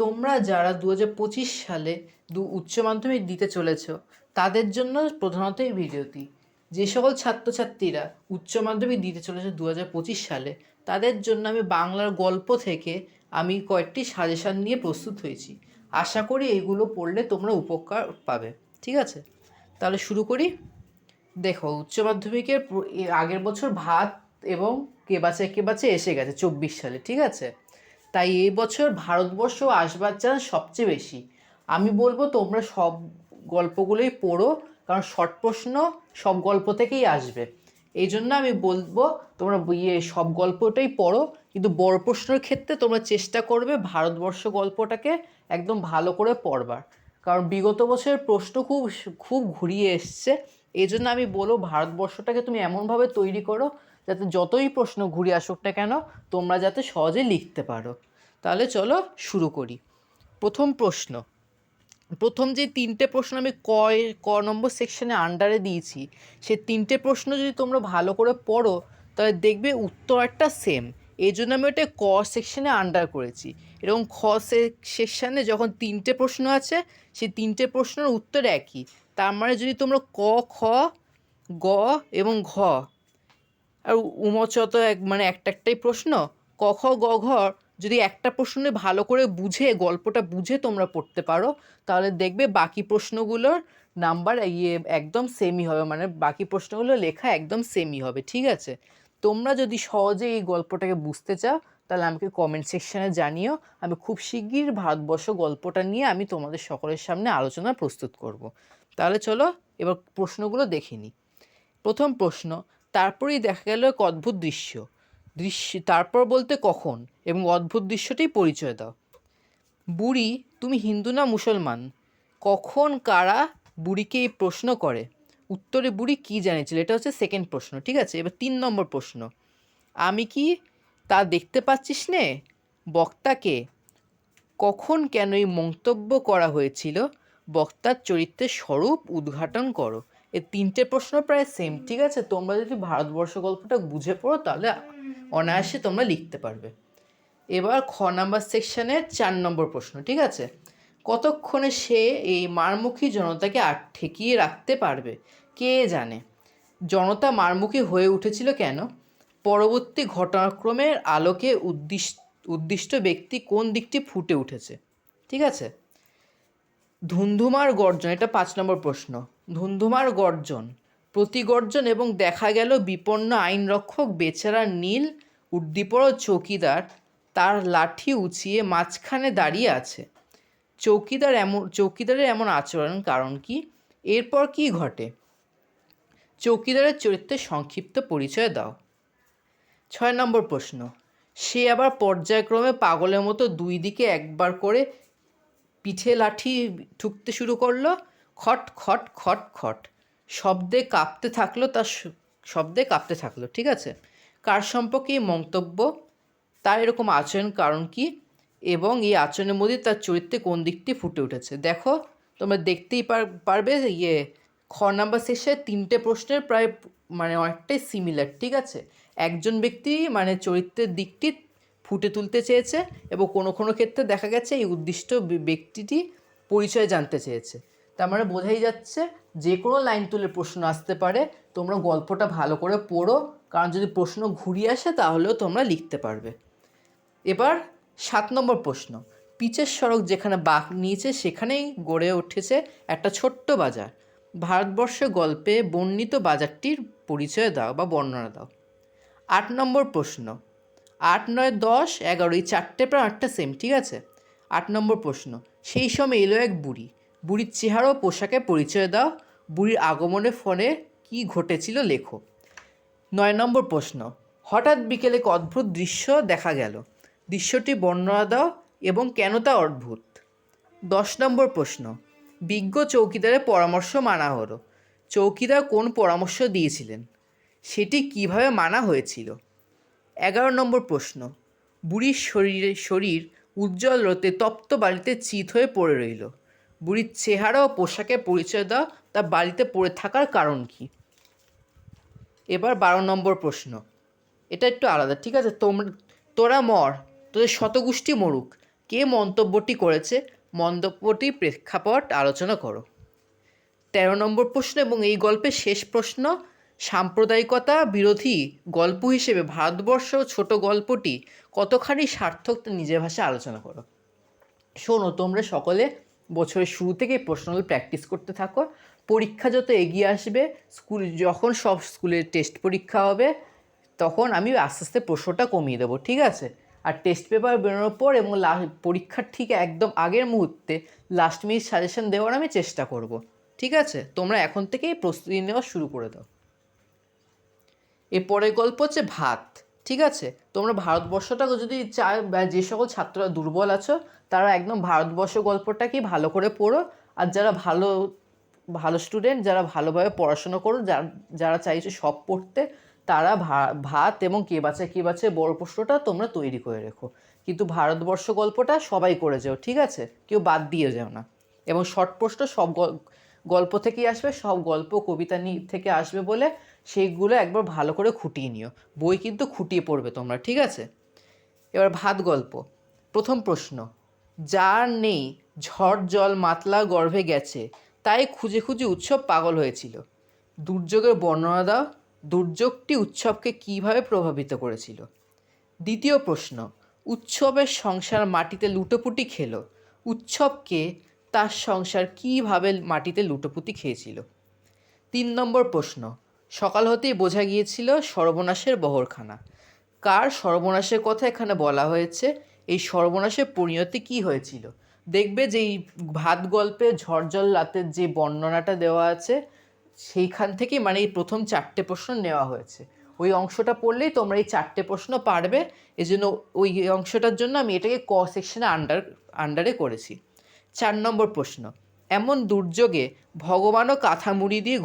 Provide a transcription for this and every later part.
তোমরা যারা 2025 সালে উচ্চ মাধ্যমিক দিতে চলেছ তাদের জন্য প্রধানত এই ভিডিওটি। যে সকল ছাত্রছাত্রীরা উচ্চ মাধ্যমিক দিতে চলেছে 2025 সালে তাদের জন্য আমি বাংলার গল্প থেকে আমি কয়েকটি সাজেশান নিয়ে প্রস্তুত হয়েছি। আশা করি এগুলো পড়লে তোমরা উপকার পাবে। ঠিক আছে, তাহলে শুরু করি। দেখো, উচ্চ মাধ্যমিকের আগের বছর ভাত এবং কে বাঁচে এসে গেছে 24 সালে। ঠিক আছে, তাই এই বছর ভারতবর্ষ আসবার চান্স সবচেয়ে বেশি। আমি বলবো তোমরা সব গল্পগুলোই পড়ো, কারণ শর্ট প্রশ্ন সব গল্প থেকেই আসবে। এই জন্য আমি বলবো তোমরা সব গল্পটাই পড়ো, কিন্তু বড় প্রশ্নের ক্ষেত্রে তোমরা চেষ্টা করবে ভারতবর্ষ গল্পটাকে একদম ভালো করে পড়বার, কারণ বিগত বছরের প্রশ্ন খুব খুব ঘুরিয়ে এসছে। এই জন্য আমি বলবো ভারতবর্ষটাকে তুমি এমনভাবে তৈরি করো যাতে যতই প্রশ্ন ঘুরে আসুক না কেন তোমরা যাতে সহজে লিখতে পারো। তাহলে চলো শুরু করি। প্রথম যে তিনটে প্রশ্ন আমি ক নম্বর সেকশনে আন্ডারে দিয়েছি, সে তিনটে প্রশ্ন যদি তোমরা ভালো করে পড়ো তাহলে দেখবে উত্তর একটা সেম। এই জন্য আমি ওটা ক সেকশনে আন্ডার করেছি। এরকম সেকশানে যখন তিনটে প্রশ্ন আছে সেই তিনটে প্রশ্নের উত্তর একই। তার মানে যদি তোমরা ক, খ, গ এবং ঘ আর উমচত একটাই প্রশ্ন, ক, খ, গ, ঘ যদি একটা প্রশ্নে ভালো করে গল্পটা বুঝে তোমরা পড়তে পারো তাহলে দেখবে বাকি প্রশ্নগুলোর নাম্বার একদম সেমই হবে, মানে বাকি প্রশ্নগুলো লেখা একদম সেমই হবে। ঠিক আছে, তোমরা যদি সহজে এই গল্পটাকে বুঝতে চাও তাহলে আমাকে কমেন্ট সেকশানে জানিও। আমি খুব শিগগির ভারতবর্ষ গল্পটা নিয়ে আমি তোমাদের সকলের সামনে আলোচনা প্রস্তুত করব। তাহলে চলো এবার প্রশ্নগুলো দেখে নিই। প্রথম প্রশ্ন, তারপরেই দেখা গেল এক অদ্ভুত তারপর বলতে কখন এবং অদ্ভুত দৃশ্যটির পরিচয় দাও। বুড়ি, তুমি হিন্দু না মুসলমান? কখন কারা বুড়িকে এই প্রশ্ন করে? উত্তরে বুড়ি কি জানিয়েছিল? এটা হচ্ছে সেকেন্ড প্রশ্ন। ঠিক আছে, এবার 3 নম্বর প্রশ্ন, আমি কি তা দেখতে পাচ্ছিস নে? বক্তাকে কখন কেন এই মন্তব্য করা হয়েছিল? বক্তার চরিত্রের স্বরূপ উদ্ঘাটন করো। এই তিনটে প্রশ্ন প্রায় সেম। ঠিক আছে, তোমরা যদি ভারতবর্ষ গল্পটা বুঝে পড়ো তাহলে অনায়াসে তোমরা লিখতে পারবে। এবার খ নাম্বার সেকশানের 4 নম্বর প্রশ্ন। ঠিক আছে, কতক্ষণে সে এই মারমুখী জনতাকে ঠেকিয়ে রাখতে পারবে? কে জানে। জনতা মারমুখী হয়ে উঠেছিল কেন? পরবর্তী ঘটনাক্রমের আলোকে উদ্দিষ্ট ব্যক্তি কোন দিকটি ফুটে উঠেছে? ঠিক আছে, ধুন্ধুমার গর্জন, এটা 5 নম্বর প্রশ্ন। ধুন্ধুমার গর্জন, প্রতিগর্জন এবং দেখা গেল বিপন্ন আইনরক্ষক বেচারা নীল উদ্দীপর চৌকিদার তার লাঠি উঁচিয়ে মাঝখানে দাঁড়িয়ে আছে। চৌকিদারের এমন আচরণ কারণ কি? এরপর কি ঘটে? চৌকিদারের চরিত্রের সংক্ষিপ্ত পরিচয় দাও। 6 নম্বর প্রশ্ন, সে আবার পর্যায়ক্রমে পাগলের মতো দুই দিকে একবার করে পিঠে লাঠি ঠুকতে শুরু করলো। খট খট খট খট শব্দে কাঁপতে থাকলো। ঠিক আছে, কার সম্পর্কে এই মন্তব্য? তার এরকম আচরণ কারণ কি এবং এই আচরণের মধ্যে তার চরিত্রে কোন দিকটি ফুটে উঠেছে? দেখো, তোমরা দেখতেই পারবে খ নাম্বার শেষে তিনটে প্রশ্নের প্রায় অনেকটাই সিমিলার। ঠিক আছে, একজন ব্যক্তি চরিত্রের দিকটি ফুটে তুলতে চেয়েছে এবং কোনো কোনো ক্ষেত্রে দেখা গেছে এই উদ্দিষ্ট ব্যক্তিটি পরিচয় জানতে চেয়েছে। তার মানে বোঝাই যাচ্ছে যে কোনো লাইন তুলে প্রশ্ন আসতে পারে। তোমরা গল্পটা ভালো করে পড়ো, কারণ যদি প্রশ্ন ঘুরিয়ে আসে তাহলেও তোমরা লিখতে পারবে। এবার 7 নম্বর প্রশ্ন, পিচের সড়ক যেখানে বাঁক নিয়েছে সেখানেই গড়ে উঠেছে একটা ছোট্ট বাজার। ভারতবর্ষের গল্পে বর্ণিত বাজারটির পরিচয় দাও বা বর্ণনা দাও। 8 নম্বর প্রশ্ন, 8, 9, 10, 11 এই চারটে প্রায় 8টা সেম। ঠিক আছে, 8 নম্বর প্রশ্ন, সেই সময় এলো এক বুড়ি। বুড়ির চেহারা ও পোশাকে পরিচয় দাও। বুড়ির আগমনের ফলে কি ঘটেছিল লেখো। 9 নম্বর প্রশ্ন, হঠাৎ বিকেলে এক অদ্ভুত দৃশ্য দেখা গেল। দৃশ্যটি বর্ণনা দাও এবং কেন তা অদ্ভুত। 10 নম্বর প্রশ্ন, বিজ্ঞ চৌকিদারের পরামর্শ মানা হলো। চৌকিদার কোন পরামর্শ দিয়েছিলেন? সেটি কিভাবে মানা হয়েছিল। 11 নম্বর প্রশ্ন, বুড়ির শরীর উজ্জ্বল রোদে তপ্ত বাড়িতে চিত হয়ে পড়ে রইল। বুড়ির চেহারা ও পোশাকে পরিচয় দাও, তা বাড়িতে পড়ে থাকার কারণ কি। এবার 12 নম্বর প্রশ্ন, এটা একটু আলাদা। ঠিক আছে, তোরা মর, তোদের শতগোষ্ঠী মরুক, কে মন্তব্যটি করেছে, মন্তব্যটির প্রেক্ষাপট আলোচনা করো। 13 নম্বর প্রশ্ন এবং এই গল্পের শেষ প্রশ্ন, সাম্প্রদায়িকতা বিরোধী গল্প হিসেবে ভারতবর্ষ ছোট গল্পটি কতখানি সার্থক তা নিজের ভাষায় আলোচনা করো। শোনো, তোমরা সকলে বছরের শুরু থেকে প্রশ্নগুলো প্র্যাকটিস করতে থাকো। পরীক্ষা যত এগিয়ে আসবে, যখন সব স্কুলের টেস্ট পরীক্ষা হবে, তখন আমি আস্তে আস্তে প্রশ্নটা কমিয়ে দেবো, ঠিক আছে? আর টেস্ট পেপার বেরোনোর পর এবং পরীক্ষার ঠিক একদম আগের মুহূর্তে লাস্ট মিনিট সাজেশন দেওয়ার আমি চেষ্টা করব, ঠিক আছে? তোমরা এখন থেকেই প্রস্তুতি নেওয়া শুরু করে দাও। এরপরের গল্প হচ্ছে ভাত, ঠিক আছে? তোমরা ভারতবর্ষটাকে যদি চায়, বা যে সকল ছাত্ররা দুর্বল আছো তারা একদম ভারতবর্ষ গল্পটাকেই ভালো করে পড়ো। আর যারা ভালো ভালো স্টুডেন্ট, যারা ভালোভাবে পড়াশোনা করো, যারা চাইছো সব পড়তে, তারা ভাত এবং কে বাঁচে বড় প্রশ্নটা তোমরা তৈরি করে রেখো। কিন্তু ভারতবর্ষ গল্পটা সবাই করে যাও, ঠিক আছে? কেউ বাদ দিয়ে যাও না। এবং শর্ট প্রশ্ন সব গল্প থেকেই আসবে, সব গল্প কবিতা থেকে আসবে বলে সেইগুলো একবার ভালো করে খুঁটিয়ে নিও। বই কিন্তু খুঁটিয়ে পড়বে তোমরা, ঠিক আছে? এবার ভাত গল্প। প্রথম প্রশ্ন, যার নেই ঝড় জল মাতলা গর্ভে গেছে, তাই খুঁজে খুঁজে উৎসব পাগল হয়েছিল। দুর্যোগের বর্ণনা দাও। দুর্যোগটি উৎসবকে কীভাবে প্রভাবিত করেছিল? দ্বিতীয় প্রশ্ন, উৎসবের সংসার মাটিতে লুটোপুটি খেল। উৎসবকে তার সংসার কীভাবে মাটিতে লুটোপুটি খেয়েছিল? 3 নম্বর প্রশ্ন, সকাল হতেই বোঝা গিয়েছিল সর্বনাশের বহরখানা। কার সর্বনাশের কথা এখানে বলা হয়েছে? এই সর্বনাশের পরিণতি কী হয়েছিল? দেখবে যে এই ভাত গল্পে ঝড়জল রাতের যে বর্ণনাটা দেওয়া আছে, সেইখান থেকে মানে এই প্রথম 4টে প্রশ্ন নেওয়া হয়েছে। ওই অংশটা পড়লেই তোমরা এই 4টে প্রশ্ন পারবে। এই জন্য ওই অংশটার জন্য আমি এটাকে ক সেকশনে আন্ডারে করেছি। 4 নম্বর প্রশ্ন, এমন দুর্যোগে ভগবানও কাঁথা মুড়ি দিয়ে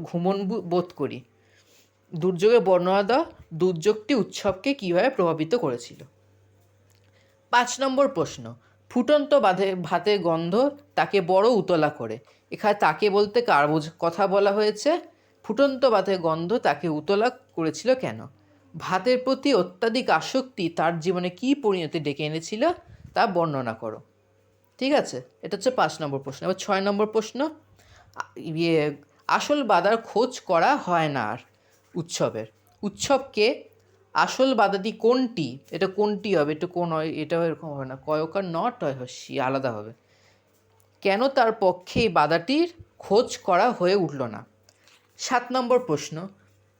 ঘুমন বোধ করি। দুর্যোগের বর্ণনা দাও। দুর্যোগটি উৎসবকে কীভাবে প্রভাবিত করেছিল? 5 নম্বর প্রশ্ন, ফুটন্ত ভাতের গন্ধ তাকে বড় উতলা করে। এখানে তাকে বলতে কার কথা বলা হয়েছে? ফুটন্ত ভাতের গন্ধ তাকে উতলা করেছিল কেন? ভাতের প্রতি অত্যাধিক আসক্তি তার জীবনে কী পরিণতি ডেকে এনেছিল তা বর্ণনা করো, ঠিক আছে? এটা হচ্ছে 5 নম্বর প্রশ্ন। এবার 6 নম্বর প্রশ্ন, আসল বাধার খোঁজ করা হয় না আর উৎসবের। উৎসবকে আসল বাধাটি কোনটি? এটা কোনটি হবে? এটা কোন হয়? এটাও এরকম হবে না, কয়কার নট হয় হস্যি, আলাদা হবে। কেন তার পক্ষে এই বাধাটির খোঁজ করা হয়ে উঠল না? 7 নম্বর প্রশ্ন,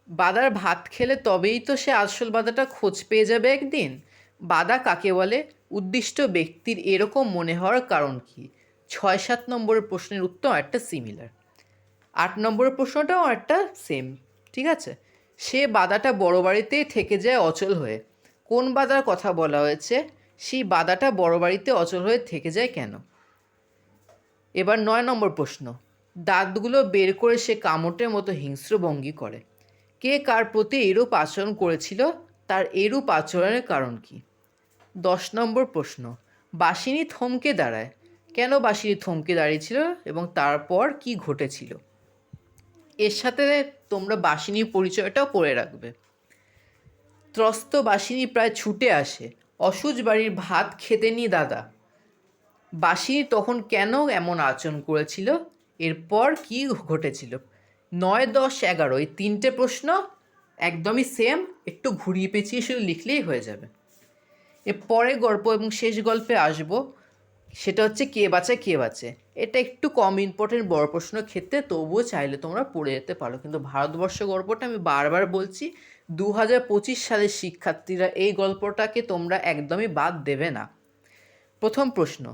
বাদার ভাত খেলে তবেই তো সে আসল বাধাটা খোঁজ পেয়ে যাবে একদিন। বাধা কাকে বলে? উদ্দিষ্ট ব্যক্তির এরকম মনে হওয়ার কারণ কি? 6-7 নম্বরের প্রশ্নের উত্তর একটা সিমিলার। 8 নম্বরের প্রশ্নটাও একটা সেম, ঠিক আছে? সে বাধাটা বড় বাড়িতেই থেকে যায় অচল হয়ে। কোন বাধার কথা বলা হয়েছে? সেই বাধাটা বড় বাড়িতে অচল হয়ে থেকে যায় কেন? এবার 9 নম্বর প্রশ্ন, দাঁতগুলো বের করে সে কামটের মতো হিংস্র ভঙ্গি করে। কে কার প্রতি এরূপ আচরণ করেছিল? তার এরূপ আচরণের কারণ কি? 10 নম্বর প্রশ্ন, বাসিনী থমকে দাঁড়ায়। কেন বাসিনী থমকে দাঁড়িয়েছিল এবং তারপর কি ঘটেছিল? এর সাথে তোমরা বাসিনীর পরিচয়টাও পড়ে রাখবে। ত্রস্ত বাসিনী প্রায় ছুটে আসে, অসুজ বাড়ির ভাত খেতে নি দাদা। বাসিনী তখন কেন এমন আচরণ করেছিল? এরপর কি ঘটেছিল? 9, 10, 11 এই 3টে প্রশ্ন একদমই সেম, একটু ঘুরিয়ে পেঁচিয়ে শুধু লিখলেই হয়ে যাবে। এর পরের গল্প এবং শেষ গল্পে আসব, সেটা হচ্ছে কে বাঁচে। এটা একটু কম ইম্পর্টেন্ট বড় প্রশ্ন ক্ষেত্রে, তবুও চাইলে তোমরা পড়ে যেতে পারো। কিন্তু ভারতবর্ষ গল্পটা আমি বারবার বলছি, 2025 সালের শিক্ষার্থীরা এই গল্পটাকে তোমরা একদমই বাদ দেবে না। প্রথম প্রশ্ন,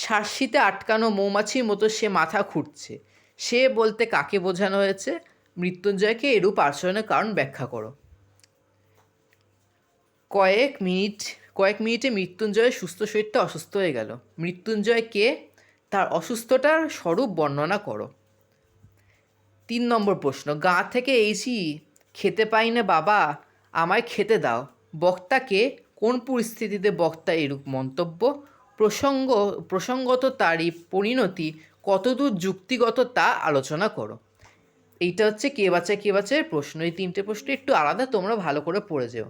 শার্সিতে আটকানো মৌমাছির মতো সে মাথা খুঁটছে। সে বলতে কাকে বোঝানো হয়েছে? মৃত্যুঞ্জয়কে। এরূপ আচরণের কারণ ব্যাখ্যা করো। কয়েক মিনিটে মৃত্যুঞ্জয়ের সুস্থ শরীরটা অসুস্থ হয়ে গেল। মৃত্যুঞ্জয় কে? তার অসুস্থতার স্বরূপ বর্ণনা করো। 3 নম্বর প্রশ্ন, গা থেকে এইছি খেতে পাই না বাবা, আমায় খেতে দাও। বক্তাকে। কোন পরিস্থিতিতে বক্তা এরূপ মন্তব্য? প্রসঙ্গত তারই পরিণতি কতদূর যুক্তিগত তা আলোচনা করো। এইটা হচ্ছে কে বাঁচায় প্রশ্ন। এই 3টে প্রশ্ন একটু আলাদা, তোমরা ভালো করে পড়ে যেও,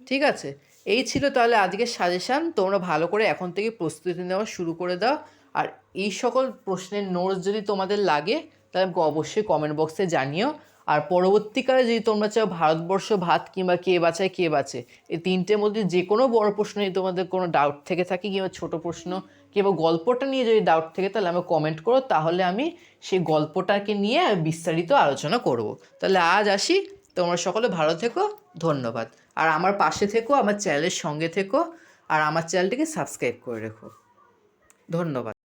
ঠিক আছে? এই ছিল তাহলে আজকের সাজেশান। তোমরা ভালো করে এখন থেকে প্রস্তুতি নেওয়া শুরু করে দাও। আর এই সকল প্রশ্নের নোটস যদি তোমাদের লাগে তাহলে অবশ্যই কমেন্ট বক্সে জানিও। আর পরবর্তীকালে যদি তোমরা চাও ভারতবর্ষ ভাত কিংবা কে বাঁচায় কে বাঁচে এই তিনটের মধ্যে যে কোনো বড় প্রশ্ন যদি তোমাদের কোনো ডাউট থেকে থাকে কিংবা ছোটো প্রশ্ন কিংবা গল্পটা নিয়ে যদি ডাউট থেকে তাহলে আমাকে কমেন্ট করো, তাহলে আমি সেই গল্পটাকে নিয়ে বিস্তারিত আলোচনা করব। তাহলে আজ আসি, তোমরা সকলে ভালো থেকো, ধন্যবাদ। আর আমার পাশে থেকো, আমার চ্যানেলের সঙ্গে থেকো, আর আমার চ্যানেলটিকে সাবস্ক্রাইব করে রেখো। ধন্যবাদ।